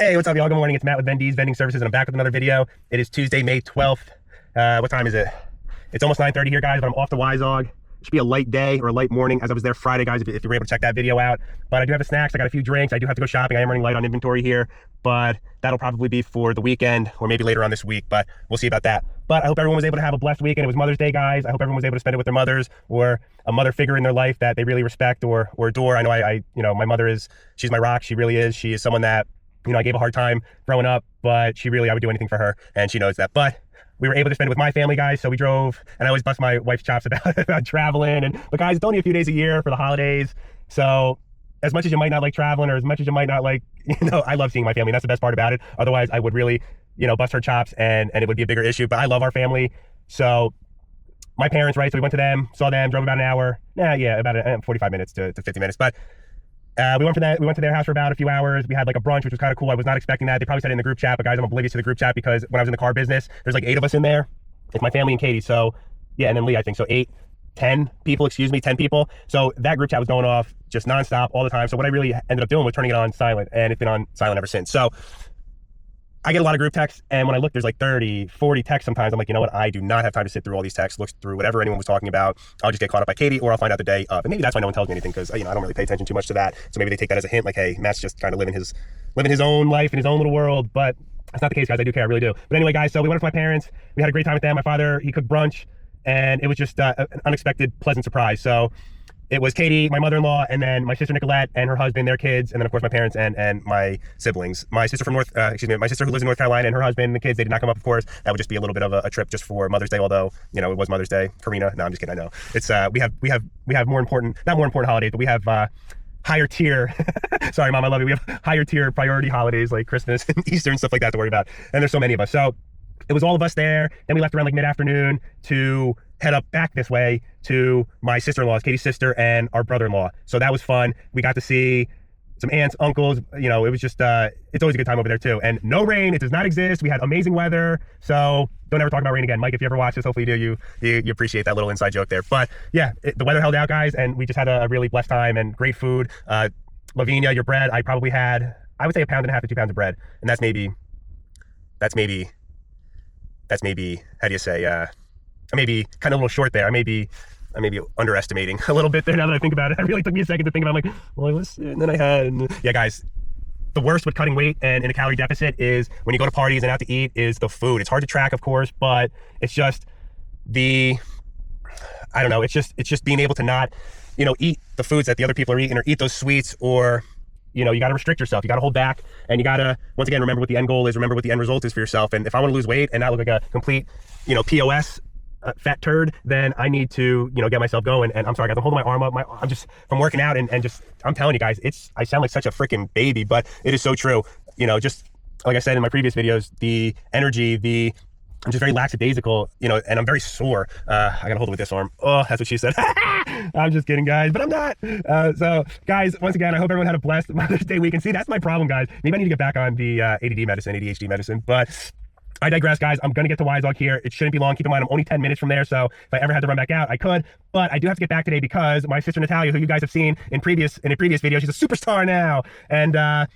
Hey, what's up, y'all? Good morning. It's Matt with VenDsVending Services, and I'm back with another video. It is Tuesday, May 12th. What time is it? It's almost 9:30 here, guys, but I'm off to Weintraub. It should be a light day or a light morning, as I was there Friday, guys, if you were able to check that video out. But I do have the snacks. I got a few drinks. I do have to go shopping. I am running light on inventory here, but that'll probably be for the weekend or maybe later on this week, but we'll see about that. But I hope everyone was able to have a blessed weekend. It was Mother's Day, guys. I hope everyone was able to spend it with their mothers or a mother figure in their life that they really respect or adore. I know my mother she's my rock. She really is. She is someone that, I gave a hard time growing up, but I would do anything for her, and she knows that. But we were able to spend it with my family, guys. So we drove, and I always bust my wife's chops about traveling. But guys, it's only a few days a year for the holidays. So as much as you might not like traveling, or as much as you might not like, I love seeing my family. That's the best part about it. Otherwise, I would really, bust her chops, and it would be a bigger issue. But I love our family. So my parents, right? So we went to them, saw them, drove about an hour. About 45 minutes to 50 minutes. But we went to their house for about a few hours. We had like a brunch, which was kind of cool. I was not expecting that. They probably said it in the group chat, but guys, I'm oblivious to the group chat because when I was in the car business, there's like 8 of us in there. It's my family and Katie. So yeah, and then Lee, I think. So 10 people. So that group chat was going off just nonstop all the time. So what I really ended up doing was turning it on silent, and it's been on silent ever since. So I get a lot of group texts, and when I look, there's like 30, 40 texts sometimes. I'm like, you know what? I do not have time to sit through all these texts, look through whatever anyone was talking about. I'll just get caught up by Katie, or I'll find out the day of. And maybe that's why no one tells me anything, because, I don't really pay attention too much to that. So maybe they take that as a hint, like, hey, Matt's just kind of living his own life in his own little world. But that's not the case, guys. I do care. I really do. But anyway, guys, so we went with my parents. We had a great time with them. My father, he cooked brunch, and it was just an unexpected, pleasant surprise. So it was Katie, my mother-in-law, and then my sister Nicolette and her husband, their kids, and then of course my parents and my siblings. My sister my sister who lives in North Carolina, and her husband and the kids, they did not come up, of course. That would just be a little bit of a trip just for Mother's Day, although, it was Mother's Day. Karina, no, I'm just kidding, I know. It's we have more important, not more important holidays, but we have higher tier, sorry mom, I love you. We have higher tier priority holidays like Christmas and Easter and stuff like that to worry about. And there's so many of us. So it was all of us there. Then we left around like mid-afternoon to head up back this way to my sister-in-law's, Katie's sister, and our brother-in-law. So that was fun. We got to see some aunts, uncles. It was just, it's always a good time over there too. And no rain, it does not exist. We had amazing weather. So don't ever talk about rain again. Mike, if you ever watch this, hopefully you do. You appreciate that little inside joke there. But yeah, the weather held out, guys, and we just had a really blessed time and great food. Lavinia, your bread, I would say 1.5 pounds to 2 pounds of bread. And that's maybe, how do you say, I may be kind of a little short there. I may be underestimating a little bit there now that I think about it. It really took me a second to think about it. I'm like, well, and then I had, yeah, guys, the worst with cutting weight and in a calorie deficit is when you go to parties and out to eat is the food. It's hard to track, of course, but it's just I don't know. It's just being able to not, eat the foods that the other people are eating or eat those sweets, or, you got to restrict yourself. You got to hold back, and you got to, once again, remember what the end goal is, remember what the end result is for yourself. And if I want to lose weight and not look like a complete, POS, fat turd, then I need to, get myself going. And I'm sorry, guys, I'm holding my arm up. I'm just from working out and just, I'm telling you guys, I sound like such a freaking baby, but it is so true. Just like I said in my previous videos, the energy, I'm just very lackadaisical, and I'm very sore. I gotta hold it with this arm. Oh, that's what she said. I'm just kidding, guys, but I'm not. So guys, once again, I hope everyone had a blessed Mother's Day weekend. See, that's my problem, guys. Maybe I need to get back on the ADHD medicine, but I digress, guys. I'm going to get to Weintraub here. It shouldn't be long. Keep in mind, I'm only 10 minutes from there, so if I ever had to run back out, I could. But I do have to get back today because my sister Natalia, who you guys have seen in a previous video, she's a superstar now. And yeah,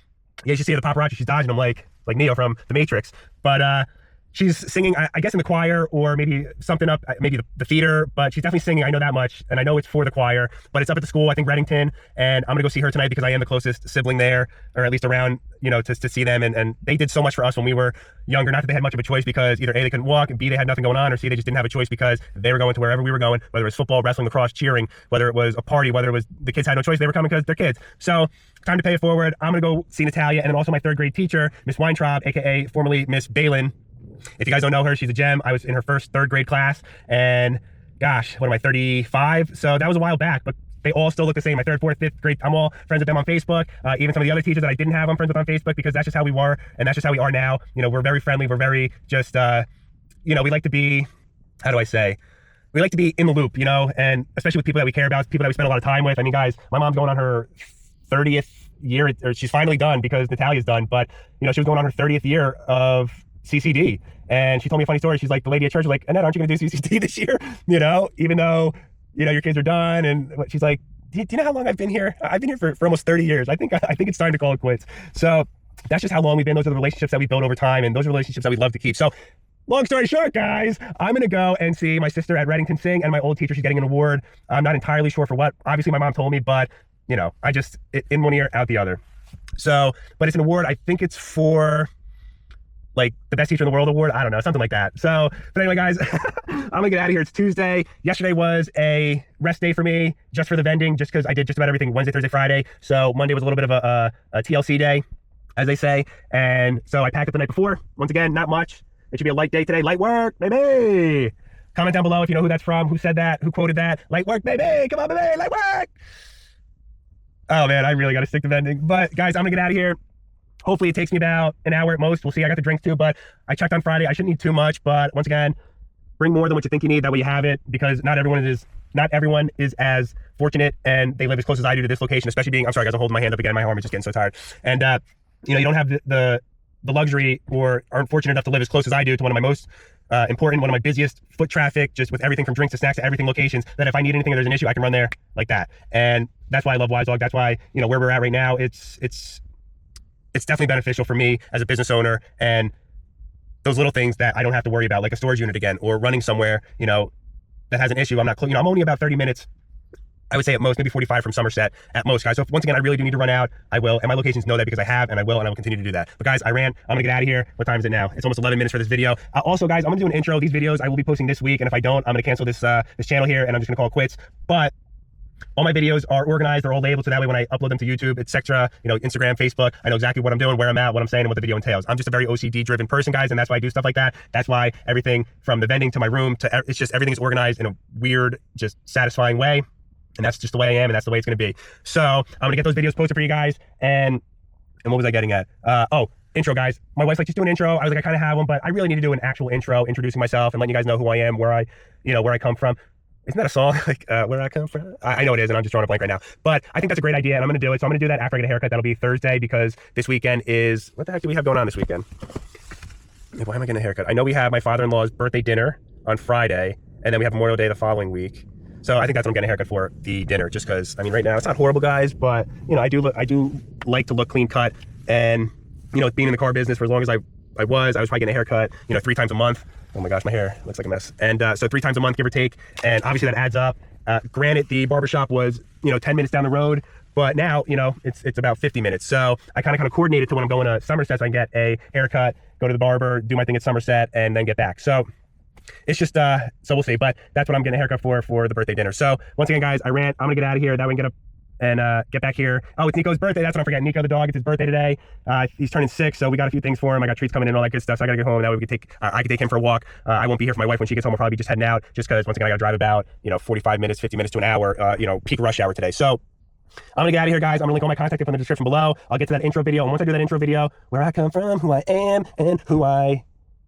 you see the paparazzi, she's dodging them like Neo from The Matrix. But she's singing, I guess in the choir, or maybe something up, maybe the theater, but she's definitely singing. I know that much, and I know it's for the choir, but it's up at the school, I think Reddington, and I'm gonna go see her tonight because I am the closest sibling there, or at least around, to see them, and they did so much for us when we were younger. Not that they had much of a choice, because either A, they couldn't walk, and B, they had nothing going on, or C, they just didn't have a choice because they were going to wherever we were going, whether it was football, wrestling, lacrosse, cheering, whether it was a party, whether it was the kids had no choice, they were coming because they're kids. So time to pay it forward. I'm gonna go see Natalia, and then also my 3rd grade teacher, Miss Weintraub, aka formerly Miss Bailin. If you guys don't know her, she's a gem. I was in her first 3rd grade class, and gosh, what am I, 35? So that was a while back, but they all still look the same. My 3rd, 4th, 5th grade, I'm all friends with them on Facebook. Even some of the other teachers that I didn't have, I'm friends with on Facebook, because that's just how we were, and that's just how we are now. We're very friendly. We're very just, we like to be, how do I say? We like to be in the loop, and especially with people that we care about, people that we spend a lot of time with. I mean, guys, my mom's going on her 30th year, or she's finally done because Natalia's done, but, she was going on her 30th year of CCD, and she told me a funny story. She's like, the lady at church was like, Annette, aren't you gonna do CCD this year? Even though, your kids are done. And she's like, do you know how long I've been here? I've been here for almost 30 years. I think it's time to call it quits. So that's just how long we've been. Those are the relationships that we built over time, and those are relationships that we love to keep. So long story short, guys, I'm going to go and see my sister at Reddington sing, and my old teacher, she's getting an award. I'm not entirely sure for what. Obviously, my mom told me, but, you know, in one ear, out the other. So, but it's an award. I think it's for, like, the best teacher in the world award. I don't know, something like that. So, but anyway, guys, I'm going to get out of here. It's Tuesday. Yesterday was a rest day for me, just for the vending, just because I did just about everything Wednesday, Thursday, Friday. So Monday was a little bit of a TLC day, as they say. And so I packed up the night before. Once again, not much. It should be a light day today. Light work, baby. Comment down below if you know who that's from, who said that, who quoted that. Light work, baby. Come on, baby. Light work. Oh, man, I really got to stick to vending. But, guys, I'm going to get out of here. Hopefully, it takes me about an hour at most. We'll see. I got the drinks, too. But I checked on Friday. I shouldn't need too much. But, once again, bring more than what you think you need. That way you have it. Because not everyone is as fortunate, and they live as close as I do to this location, especially being, I'm sorry, guys, I'm holding my hand up again. My arm is just getting so tired. And, you know, you don't have the luxury or aren't fortunate enough to live as close as I do to one of my most important, one of my busiest foot traffic, just with everything from drinks to snacks to everything locations, that if I need anything or there's an issue, I can run there like that. And that's why I love Wise Dog. That's why, you know, where we're at right now, it's definitely beneficial for me as a business owner, and those little things that I don't have to worry about, like a storage unit again, or running somewhere, you know, that has an issue. I'm only about 30 minutes, I would say at most, maybe 45 from Somerset at most, guys. So if, once again, I really do need to run out, I will. And my locations know that because I have, and I will continue to do that. But guys, I ran. I'm gonna get out of here. What time is it now? It's almost 11 minutes for this video. Also, guys, I'm gonna do an intro. These videos I will be posting this week, and if I don't, I'm gonna cancel this channel here, and I'm just gonna call it quits. But all my videos are organized, they're all labeled, so that way when I upload them to YouTube, etc., you know, Instagram, Facebook, I know exactly what I'm doing, where I'm at, what I'm saying, and what the video entails. I'm just a very OCD driven person, guys, and that's why I do stuff like that. That's why everything from the vending to my room to, it's just, everything is organized in a weird, just satisfying way. And that's just the way I am, and that's the way it's going to be. So I'm going to get those videos posted for you guys. And what was I getting at? Oh, intro, guys. My wife's like, just do an intro. I was like, I kind of have one, but I really need to do an actual intro, introducing myself and letting you guys know who I am, where I come from. Isn't that a song? Like, where I come from? I know it is, and I'm just drawing a blank right now. But I think that's a great idea, and I'm going to do it. So I'm going to do that after I get a haircut. That'll be Thursday, because this weekend is, what the heck do we have going on this weekend? Why am I getting a haircut? I know we have my father-in-law's birthday dinner on Friday, and then we have Memorial Day the following week. So I think that's what I'm getting a haircut for, the dinner, just because, I mean, right now it's not horrible, guys, but, you know, I do like to look clean cut, and, you know, being in the car business for as long as I was probably getting a haircut, you know, 3 times a month. Oh my gosh, my hair looks like a mess. And so 3 times a month, give or take, and obviously that adds up. Granted, the barbershop was, you know, 10 minutes down the road, but now, you know, it's about 50 minutes. So I kind of coordinated to when I'm going to Somerset, so I can get a haircut, go to the barber, do my thing at Somerset, and then get back. So it's just, so we'll see, but that's what I'm getting a haircut for the birthday dinner. So once again, guys, I ran. I'm gonna get out of here. That way I can get up and get back here. Oh, it's Niko's birthday. That's what I'm forgetting. Niko the dog, it's his birthday today. He's turning 6, so we got a few things for him. I got treats coming in and all that good stuff. So I gotta get home. That way we could I can take him for a walk. I won't be here for my wife when she gets home. I'll probably be just heading out, just because once again I gotta drive about, you know, 45 minutes, 50 minutes to an hour, you know, peak rush hour today. So I'm gonna get out of here, guys. I'm gonna link all my contact info in the description below. I'll get to that intro video, and once I do that intro video, where I come from, who I am, and who I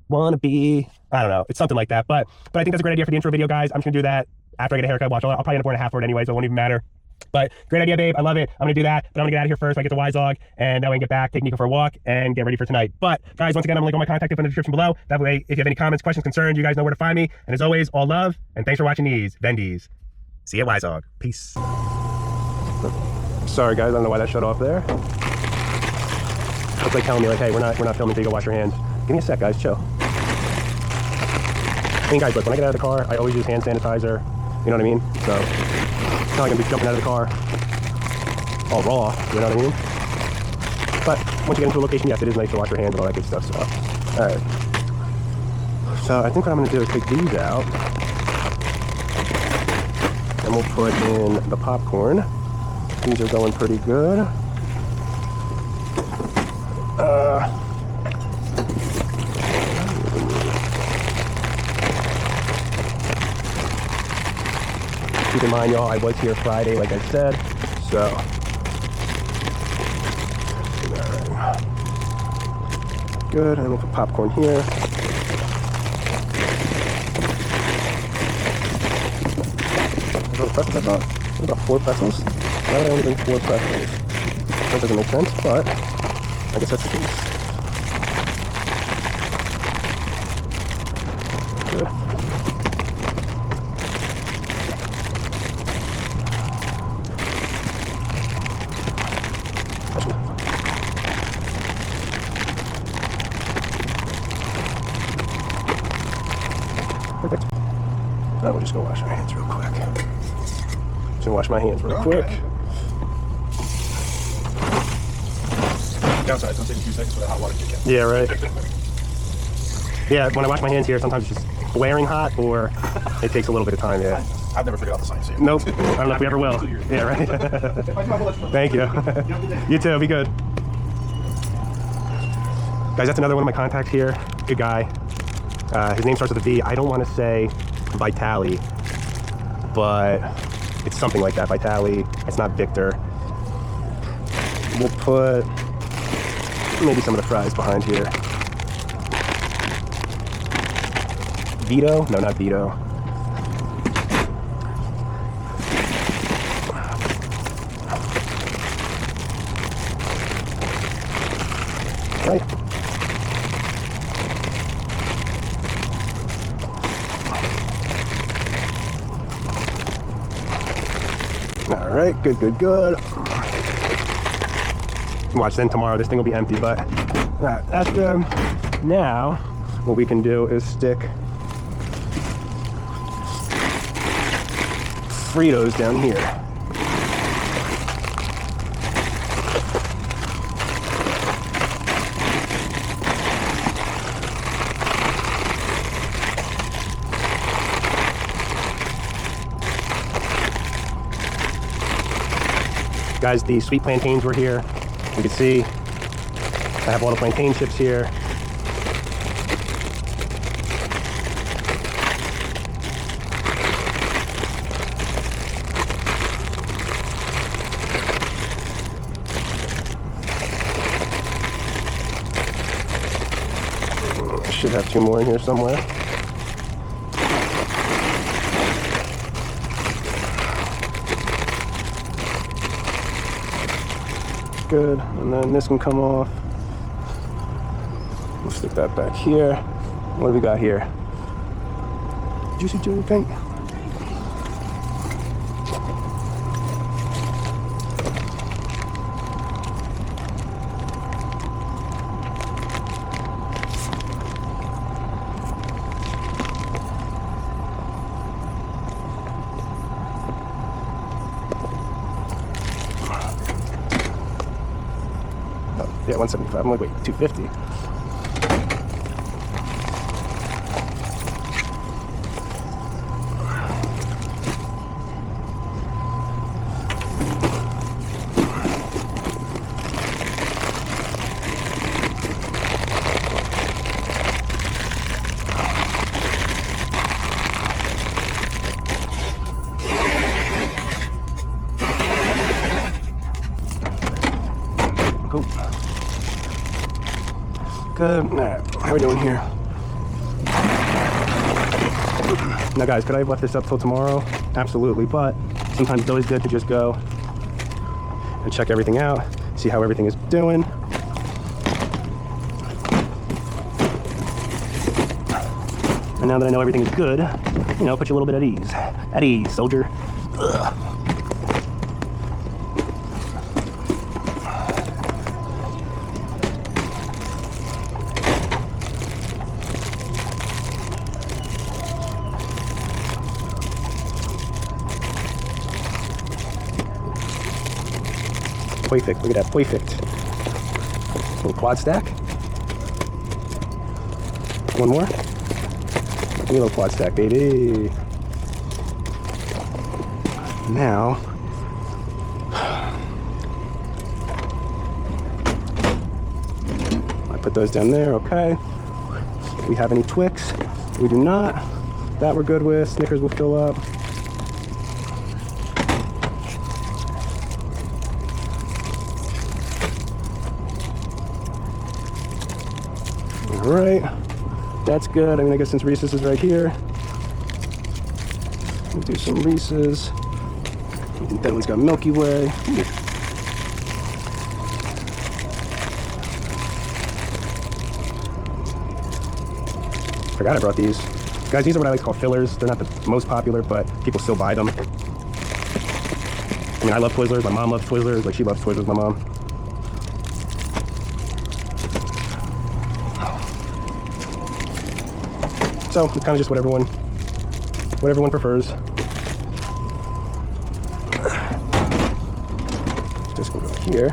want to be, I don't know, it's something like that, but I think that's a great idea for the intro video, guys. I'm just gonna do that after I get a haircut. Watch, I'll probably end up wearing a half for it anyway, so it won't even matter. But great idea, babe. I love it. I'm gonna do that, but I'm gonna get out of here first so I get the Wise Dog, and that way I can get back, take Niko for a walk, and get ready for tonight. But guys, once again, I'm gonna link all my contact info in the description below. That way, if you have any comments, questions, concerns, you guys know where to find me. And as always, all love, and thanks for watching these Vendies. See ya, Wise Dog. Peace. Sorry, guys. I don't know why that shut off there. It's like telling me, like, hey, we're not filming until you go wash your hands. Give me a sec, guys. Chill. I mean, guys, look, when I get out of the car, I always use hand sanitizer. You know what I mean? So it's not like I'm gonna be jumping out of the car all raw. You know what I mean? But once you get into a location, yes, it is nice to wash your hands and all that good stuff. So, all right. So I think what I'm gonna do is take these out, and we'll put in the popcorn. These are going pretty good. Keep in mind, y'all, I was here Friday, like I said, so. Good, and we'll put popcorn here. What pretzels I bought? What about 4 pretzels? Why would I only bring 4 pretzels? That doesn't make sense, but I guess that's the case. Good. Perfect. Now we'll just go wash our hands real quick. Just gonna wash my hands real quick. Outside, don't take a few seconds for the hot water to kick in. Yeah, right. Yeah, when I wash my hands here, sometimes it's just blaring hot, or it takes a little bit of time, yeah. I've never figured out the science yet. Nope, I don't know if we ever will. Yeah, right. Thank you. You too, be good. Guys, that's another one of my contacts here. Good guy. His name starts with a V. I don't want to say Vitali, but it's something like that. Vitali. It's not Victor. We'll put maybe some of the fries behind here. Vito? No, not Vito. Okay. All right, good, good, good. Watch, then tomorrow this thing will be empty, but after now, what we can do is stick Fritos down here. Guys, the sweet plantains were here. You can see I have a lot of plantain chips here. I should have two more in here somewhere. Good, and then this can come off. We'll stick that back here. What do we got here? Juicy jelly pink. Yeah, 175. I'm like, wait, 250. Cool. Good. Alright, how are we doing here? Now guys, could I have left this up till tomorrow? Absolutely, but sometimes it's always good to just go and check everything out, see how everything is doing. And now that I know everything is good, you know, put you a little bit at ease. At ease, soldier. Ugh. Perfect. Look at that. Perfect. Little quad stack. One more. Give me a little quad stack, baby. Now, I put those down there. Okay. Do we have any Twix? We do not. That we're good with. Snickers will fill up. Alright, that's good. I mean, I guess since Reese's is right here, we'll do some Reese's. That one's got Milky Way. Forgot I brought these. Guys, these are what I like to call fillers. They're not the most popular, but people still buy them. I mean, I love Twizzlers. My mom loves Twizzlers. Like, she loves Twizzlers, my mom. So it's kind of just what everyone whatever one prefers. Just go here.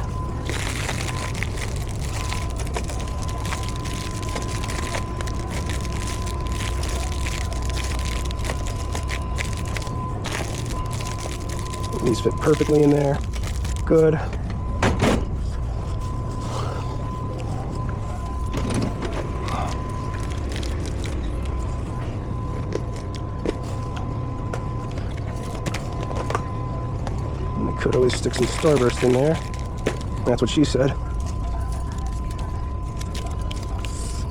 These fit perfectly in there. Good. And I could always stick some Starburst in there. That's what she said.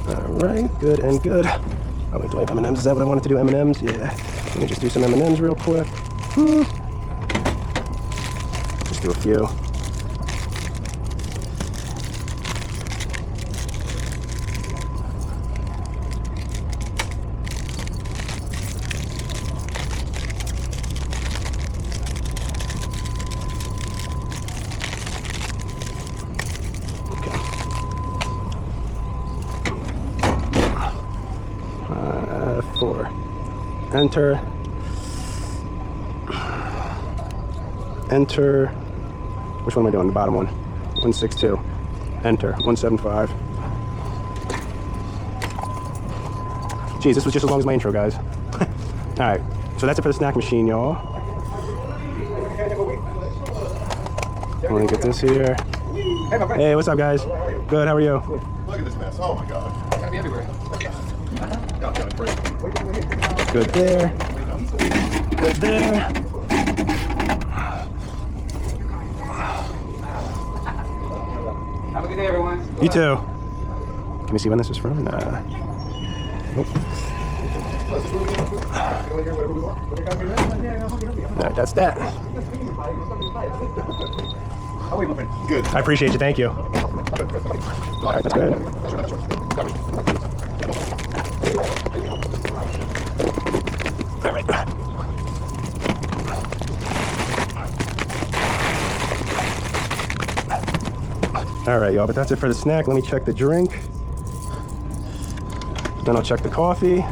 Alright, good and good. Oh wait, do I have M&Ms? Is that what I wanted to do? M&Ms? Yeah. Let me just do some M&Ms real quick. Just do a few. Okay. 4. Enter. Enter. Which one am I doing? The bottom one. 162. Enter. 175. Geez, this was just as long as my intro, guys. Alright, so that's it for the snack machine, y'all. Let me get this here. Hey, what's up, guys? Good, how are you? Look at this mess. Oh my god. It's gotta be everywhere. Good there. Good there. Have a good day, everyone. You too. Can we see when this is from? Nope. Alright, that's that. Good. I appreciate you, thank you. Alright, that's good. Alright. Alright, y'all, but that's it for the snack. Let me check the drink. Then I'll check the coffee.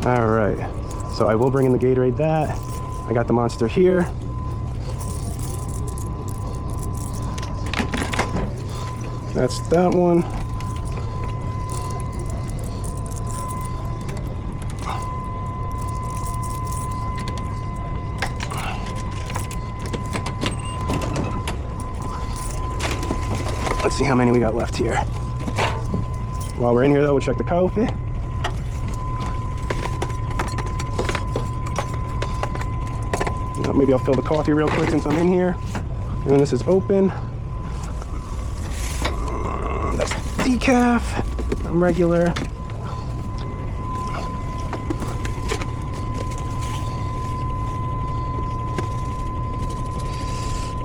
Alright, so I will bring in the Gatorade that. I got the Monster here. That's that one. Let's see how many we got left here. While we're in here though, we'll check the coffee. Maybe I'll fill the coffee real quick since I'm in here. And then this is open. That's decaf. I'm regular.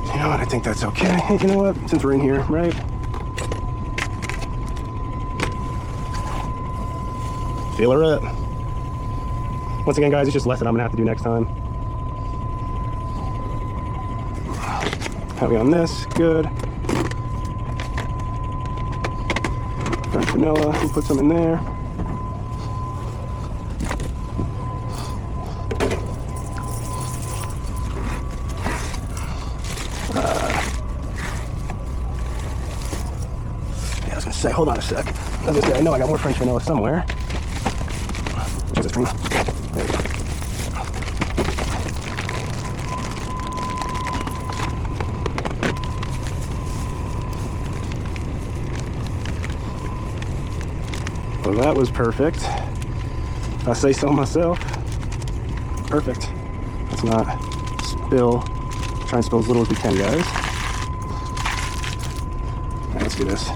You know what? I think that's okay. Hey, you know what? Since we're in here, right? Feel her up. Once again, guys, it's just less than I'm gonna have to do next time. Heavy on this, good. French vanilla, we'll put some in there. Yeah, I was gonna say, hold on a sec. I was gonna say, I know I got more French vanilla somewhere. Where's this thing? There we go. Well, that was perfect. If I say so myself. Perfect. Let's not spill. Try and spill as little as we can, guys. Alright, let's do this.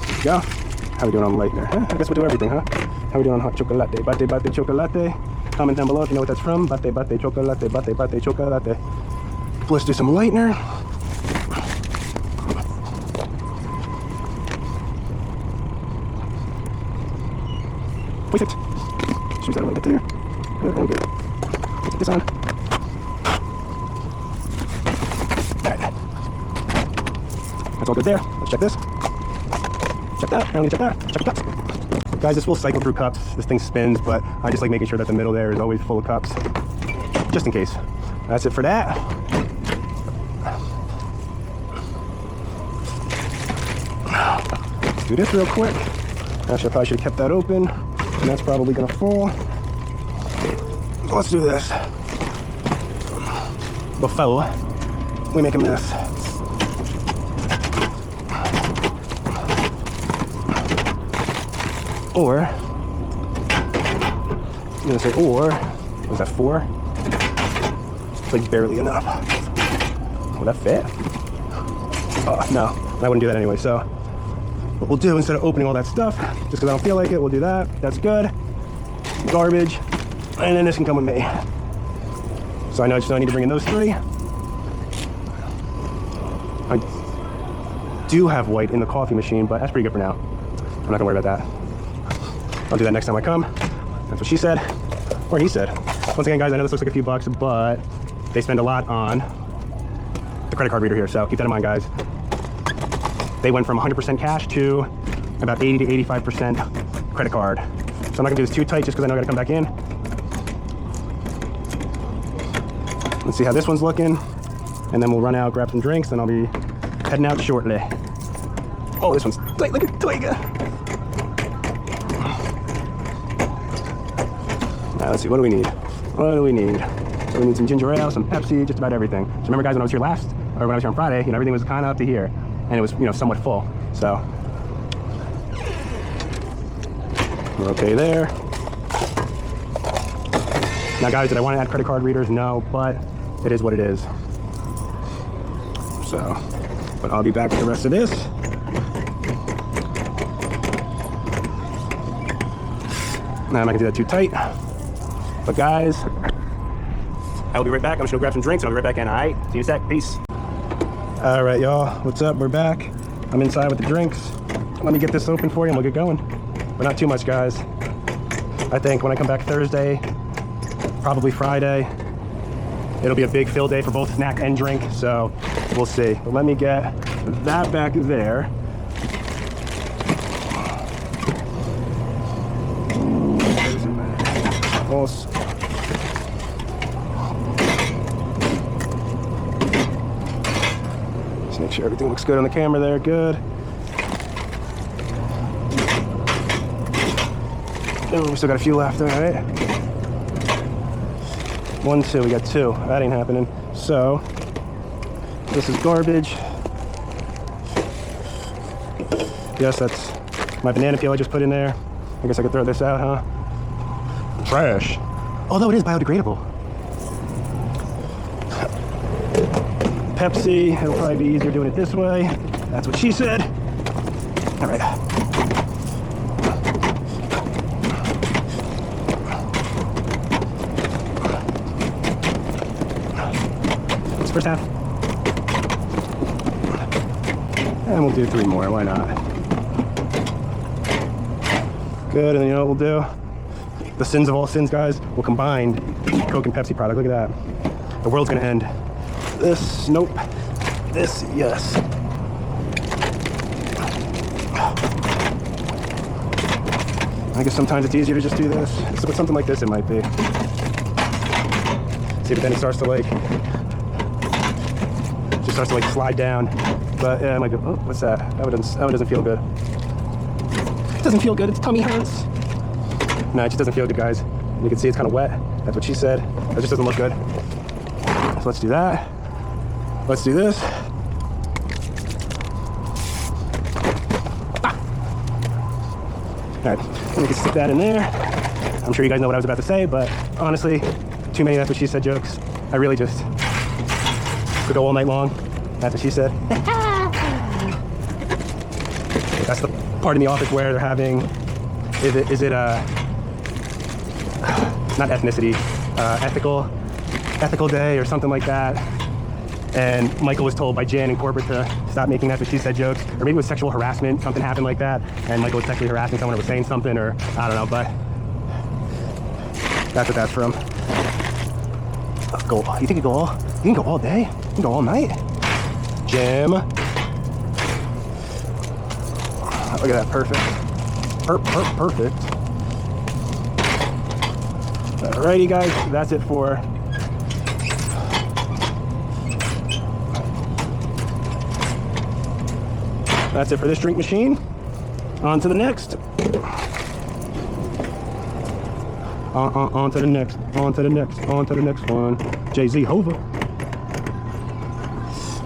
There we go. How we doing on lightener? Huh? I guess we'll do everything, huh? How we doing on hot chocolate? Bate bate chocolate. Comment down below if you know what that's from. Bate bate chocolate. Bate bate chocolate. Let's do some lightener. Perfect. Shoot that a little bit there. Good, and good. Let's put this on. Alright. That's all good there. Let's check this. check that. Check that. Check cups. Guys, this will cycle through cups. This thing spins, but I just like making sure that the middle there is always full of cups, just in case. That's it for that. Let's do this real quick. Actually, I probably should have kept that open, and that's probably gonna fall. So let's do this before we make a mess. Or, I'm gonna say, or, was that 4? It's like barely enough. Will that fit? Oh, no, I wouldn't do that anyway. So, what we'll do, instead of opening all that stuff, just because I don't feel like it, we'll do that. That's good. Garbage. And then this can come with me. So I know I need to bring in those 3. I do have white in the coffee machine, but that's pretty good for now. I'm not gonna worry about that. I'll do that next time I come. That's what she said, or he said. Once again, guys, I know this looks like a few bucks, but they spend a lot on the credit card reader here, so keep that in mind, guys. They went from 100% cash to about 80 to 85% credit card. So I'm not gonna do this too tight just because I know I gotta come back in. Let's see how this one's looking, and then we'll run out, grab some drinks, and I'll be heading out shortly. Oh, this one's tight, look at Twig. Now, let's see, what do we need? What do we need? So we need some ginger ale, some Pepsi, just about everything. So remember, guys, when I was here last, or when I was here on Friday, everything was kind of up to here, and it was, somewhat full. So we're okay there. Now, guys, did I want to add credit card readers? No, but it is what it is. So, but I'll be back with the rest of this. Now I'm not gonna do that too tight. But guys, I'll be right back. I'm just gonna grab some drinks and I'll be right back in. All right, see you in a sec. Peace. All right, y'all. What's up? We're back. I'm inside with the drinks. Let me get this open for you and we'll get going. But not too much, guys. I think when I come back Thursday, probably Friday, it'll be a big fill day for both snack and drink. So we'll see. But let me get that back there. Just make sure everything looks good on the camera there. Good. Oh, we still got a few left. All right. 1, 2. We got 2. That ain't happening. So this is garbage. Yes, that's my banana peel I just put in there. I guess I could throw this out, huh? Trash. Although it is biodegradable. Pepsi, it'll probably be easier doing it this way. That's what she said. All right. It's first half. And we'll do 3 more, why not? Good, and then you know what we'll do? The sins of all sins, guys, will combine Coke and Pepsi product. Look at that. The world's gonna end. This, nope. This, yes. I guess sometimes it's easier to just do this. So with something like this, it might be. See, but then it starts to slide down. But yeah, it might go, oh, what's that? That one doesn't feel good. It doesn't feel good, its tummy hurts. No, it just doesn't feel good, guys. You can see it's kind of wet. That's what she said. That just doesn't look good. So let's do that. Let's do this. Ah. All right, we can stick that in there. I'm sure you guys know what I was about to say, but honestly, too many that's what she said jokes. I really just could go all night long. That's what she said. That's the part in the office where they're having, is it not ethnicity, ethical day or something like that. And Michael was told by Jan in corporate to stop making that's what she said jokes, or maybe it was sexual harassment, something happened like that, and Michael was sexually harassing someone or was saying something, or I don't know, but that's what that's from. Go. You think you can go all day? You can go all night? Jam. Look at that, perfect. Perfect. Alrighty guys, that's it for this drink machine. On to the next. On to the next. On to the next. On to the next one. Jay-Z Hova.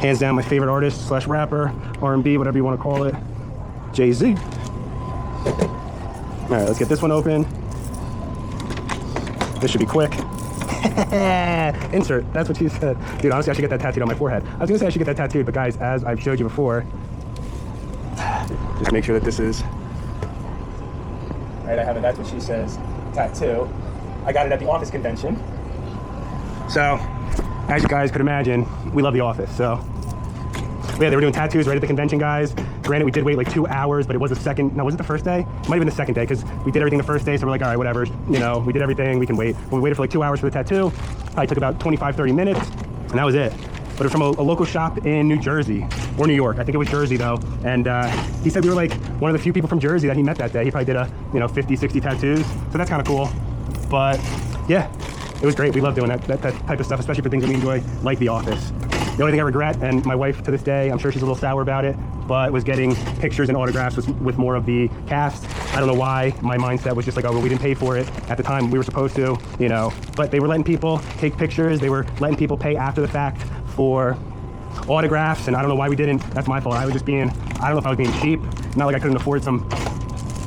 Hands down my favorite artist slash rapper, R&B, whatever you want to call it. Jay-Z. All right, let's get this one open. This should be quick. Insert, that's what she said. Dude, honestly, I should get that tattooed on my forehead. I was gonna say I should get that tattooed, but guys, as I've showed you before, just make sure that this is, all right, I have it, that's what she says, tattoo. I got it at the office convention. So, as you guys could imagine, we love the office, so. Yeah, they were doing tattoos right at the convention, guys. Granted, we did wait like 2 hours, but it was the second, no, was it the first day? It might have been the second day, because we did everything the first day, so we're like, all right, whatever, you know, we did everything, we can wait. But we waited for like 2 hours for the tattoo. Probably took about 25, 30 minutes, and that was it. But it was from a local shop in New Jersey, or New York. I think it was Jersey though. And he said we were like one of the few people from Jersey that he met that day. He probably did 50, 60 tattoos. So that's kind of cool. But yeah, it was great. We love doing that type of stuff, especially for things that we enjoy, like The Office. The only thing I regret, and my wife to this day, I'm sure she's a little sour about it, but was getting pictures and autographs with more of the cast. I don't know why. My mindset was just like, oh, well, we didn't pay for it at the time. We were supposed to, you know. But they were letting people take pictures. They were letting people pay after the fact for autographs, and I don't know why we didn't. That's my fault. I was just being, I don't know if I was being cheap. Not like I couldn't afford some,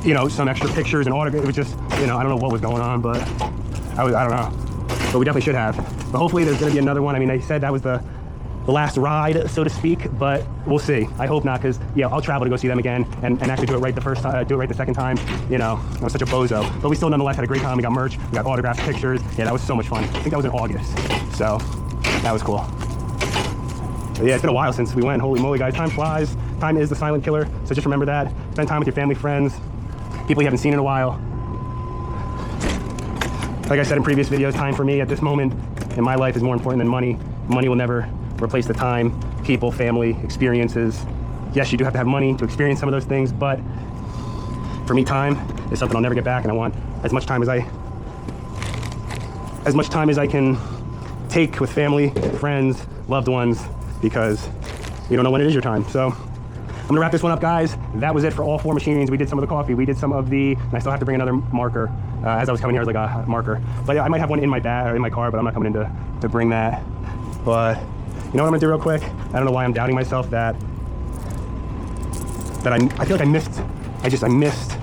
you know, some extra pictures and autographs. It was just, you know, I don't know what was going on, but I don't know. But we definitely should have. But hopefully there's gonna be another one. I mean, they said that was the last ride, so to speak, but we'll see. I hope not, because yeah, I'll travel to go see them again and actually do it right the first time, do it right the second time. You know, I was such a bozo, but we still nonetheless had a great time. We got merch, we got autographed pictures. Yeah, that was so much fun. I think that was in August, so that was cool. But yeah, it's been a while since we went. Holy moly, guys, time flies. Time is the silent killer, so just remember that. Spend time with your family, friends, people you haven't seen in a while. Like I said in previous videos, time for me at this moment in my life is more important than money. Money will never replace the time, people, family, experiences. Yes, you do have to have money to experience some of those things, but for me, time is something I'll never get back, and I want as much time as I can take with family, friends, loved ones, because you don't know when it is your time. So I'm gonna wrap this one up, guys. That was it for all 4 machines. We did some of the coffee, we did some of the, and I still have to bring another marker. As I was coming here, I was like a marker. But yeah, I might have one in my bag or in my car, but I'm not coming in to bring that. But you know what I'm gonna do real quick? I don't know why I'm doubting myself that I feel like I missed. I missed.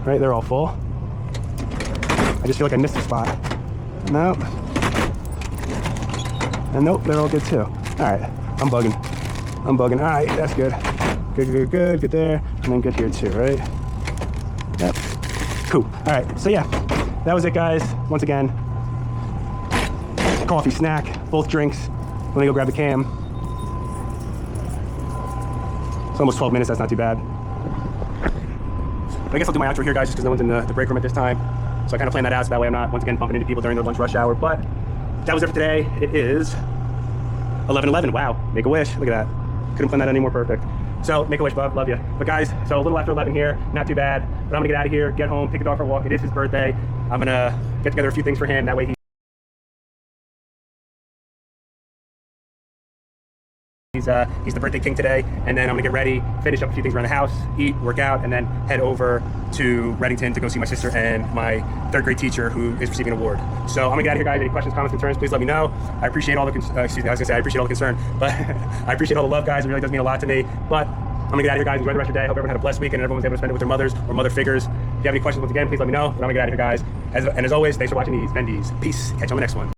Right, they're all full. I just feel like I missed a spot. Nope. And nope, they're all good too. All right, I'm bugging. All right, that's good. Good there. And then good here too, right? Yep. Cool. All right, so yeah, that was it, guys. Once again, coffee, snack, both drinks. Let me go grab the cam. It's almost 12 minutes, that's not too bad. But I guess I'll do my outro here, guys, just because no one's in the break room at this time. So I kind of planned that out so that way I'm not, once again, bumping into people during the lunch rush hour. But that was it for today. It is 11:11. Wow, make a wish. Look at that. Couldn't plan that any more perfect. So make a wish, bub. Love you. But guys, so a little after 11 here, not too bad. But I'm gonna get out of here, get home, take the dog for a walk. It is his birthday. I'm gonna get together a few things for him. That way he's the birthday king today, and then I'm gonna get ready, finish up a few things around the house, eat, work out, and then head over to Reddington to go see my sister and my 3rd grade teacher who is receiving an award. So I'm gonna get out of here, guys. Any questions, comments, concerns, please let me know. I appreciate all the excuse me, I was gonna say I appreciate all the concern, but I appreciate all the love, guys. It really does mean a lot to me. But I'm gonna get out of here, guys. Enjoy the rest of your day. Hope everyone had a blessed weekend and everyone's able to spend it with their mothers or mother figures. If you have any questions, once again, please let me know. But I'm gonna get out of here, guys. And as always, thanks for watching these Vendies. Peace. Catch you on the next one.